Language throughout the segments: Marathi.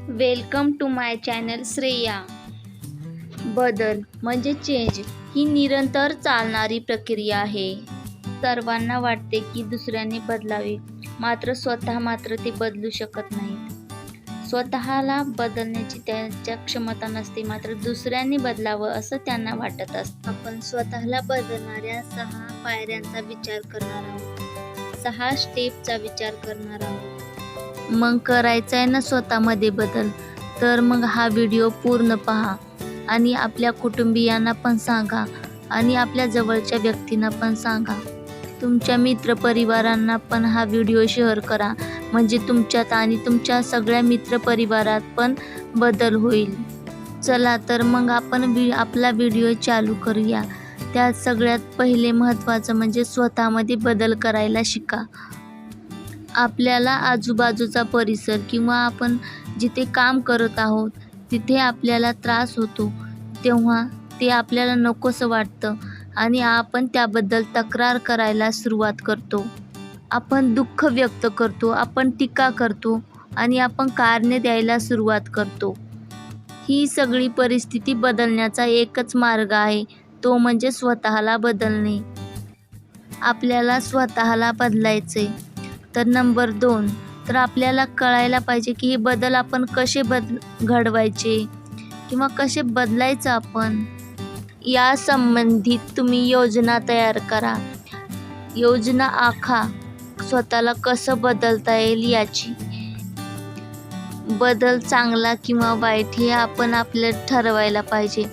Welcome to my channel Shreya. बदल म्हणजे चेंज ही निरंतर चालणारी प्रक्रिया आहे. सर्वांना वाटते की दुसऱ्याने बदलावे, मात्र स्वतः मात्र ते बदलू शकत नाहीत. स्वतःला बदलण्याची त्यांच्या क्षमता नसते, मात्र दुसऱ्यांनी बदलावं असं त्यांना वाटत असतं. आपण स्वतःला बदलणाऱ्या 6 पायऱ्यांचा विचार करणार आहोत. 6 स्टेपचा विचार करणार आहोत. मग करायचा आहे ना स्वतःमध्ये बदल, तर मग हा व्हिडिओ पूर्ण पहा आणि आपल्या कुटुंबियांना पण सांगा आणि आपल्या जवळच्या व्यक्तींना पण सांगा. तुमच्या मित्रपरिवारांना पण हा व्हिडिओ शेअर करा, म्हणजे तुमच्यात आणि तुमच्या सगळ्या मित्रपरिवारात पण बदल होईल. चला तर मग आपण आपला व्हिडिओ चालू करूया. त्यात सगळ्यात पहिले महत्त्वाचं म्हणजे स्वतःमध्ये बदल करायला शिका. आपल्याला आजूबाजूचा परिसर किंवा आपण जिथे काम करत आहोत तिथे आपल्याला त्रास होतो, तेव्हा ते आपल्याला नकोसं वाटतं आणि आपण त्याबद्दल तक्रार करायला सुरुवात करतो. आपण दुःख व्यक्त करतो, आपण टीका करतो आणि आपण कारणे द्यायला सुरुवात करतो. ही सगळी परिस्थिती बदलण्याचा एकच मार्ग आहे, तो म्हणजे स्वतःला बदलणे. आपल्याला स्वतःला बदलायचे. तर नंबर 2, तर आपल्याला कळायला पाहिजे की हे बदल आपण कसे घडवायचे किंवा कसे बदलायचं आपण. या संबंधित तुम्ही योजना तयार करा. योजना आखा स्वतःला कसं बदलता येईल याची. बदल चांगला किंवा वाईट हे आपण आपल्याला ठरवायला पाहिजे.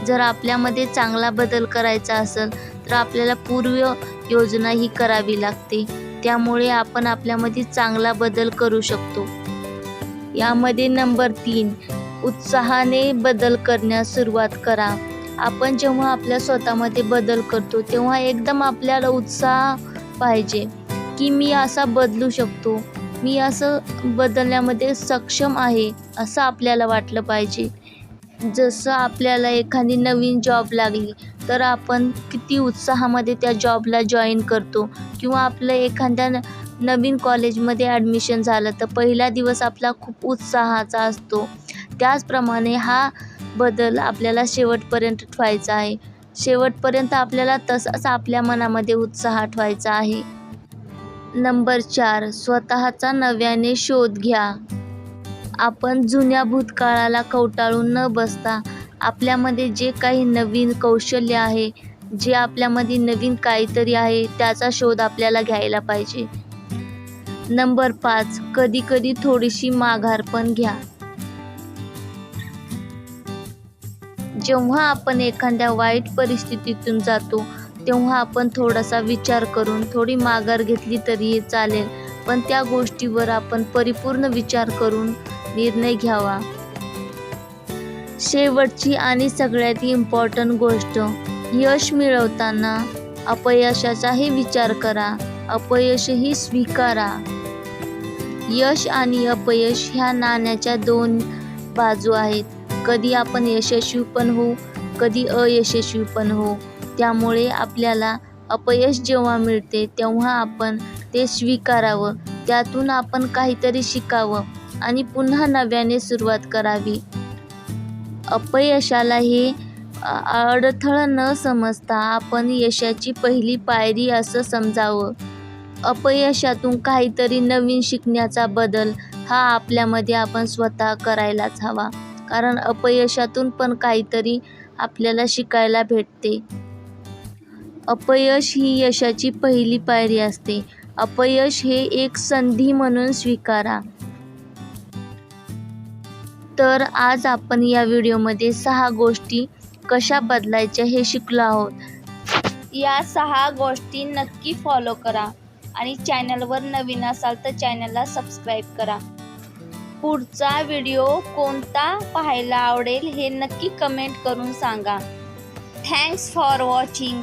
जर आपल्यामध्ये चांगला बदल करायचा असेल तर आपल्याला पूर्व योजना ही करावी लागते. त्यामुळे आपण आपल्यामध्ये चांगला बदल करू शकतो. यामध्ये नंबर 3, उत्साहाने बदल करण्यास सुरुवात करा. आपण जेव्हा आपल्या स्वतःमध्ये बदल करतो तेव्हा एकदम आपल्याला उत्साह पाहिजे की मी असा बदलू शकतो, मी असं बदलण्यामध्ये सक्षम आहे असं आपल्याला वाटलं पाहिजे. जसं आपल्याला एखादी नवीन जॉब लागली तर आपण किती उत्साहामध्ये त्या जॉबला जॉईन करतो किंवा आपलं एखाद्या नवीन कॉलेजमध्ये ॲडमिशन झालं तर पहिला दिवस आपला खूप उत्साहाचा असतो. त्याचप्रमाणे हा बदल आपल्याला शेवटपर्यंत ठेवायचा आहे. शेवटपर्यंत आपल्याला तसाच आपल्या मनामध्ये उत्साह ठेवायचा आहे. नंबर 4, स्वतःचा नव्याने शोध घ्या. आपण जुन्या भूतकाळाला कवटाळून न बसता आपल्यामध्ये जे काही नवीन कौशल्य आहे, जे आपल्यामध्ये नवीन काहीतरी आहे त्याचा शोध आपल्याला घ्यायला पाहिजे. नंबर 5, कधी थोडीशी माघार पण घ्या. जेव्हा आपण एखाद्या वाईट परिस्थितीतून जातो तेव्हा आपण थोडासा विचार करून थोडी माघार घेतली तरी चालेल, पण त्या गोष्टीवर आपण परिपूर्ण विचार करून निर्णय घ्यावा. शेवटची आणि सगळ्यात इम्पॉर्टंट गोष्ट, यश मिळवताना अपयशाचाही विचार करा, अपयशही स्वीकारा. यश आणि अपयश ह्या नाण्याच्या 2 बाजू आहेत. कधी आपण यशस्वी पण होऊ, कधी अयशस्वी पण होऊ. त्यामुळे आपल्याला अपयश जेव्हा मिळते तेव्हा आपण ते स्वीकारावं, त्यातून आपण काहीतरी शिकावं आणि पुन्हा नव्याने सुरुवात करावी. अपयशाला हे अडथळा न समजता आपण यशाची पहिली पायरी असं समजावं. अपयशातून काहीतरी नवीन शिकण्याचा बदल हा आपल्यामध्ये आपण स्वतः करायलाच हवा, कारण अपयशातून पण काहीतरी आपल्याला शिकायला भेटते. अपयश ही यशाची पहिली पायरी असते. अपयश हे एक संधी म्हणून स्वीकारा. तर आज आपण या व्हिडिओमध्ये 6 गोष्टी कशा बदलायच्या हे शिकलो आहोत. या 6 गोष्टी नक्की फॉलो करा आणि चॅनलवर नवीन असाल तर चॅनलला सबस्क्राईब करा. पुढचा व्हिडिओ कोणता पाहायला आवडेल हे नक्की कमेंट करून सांगा. Thanks for watching.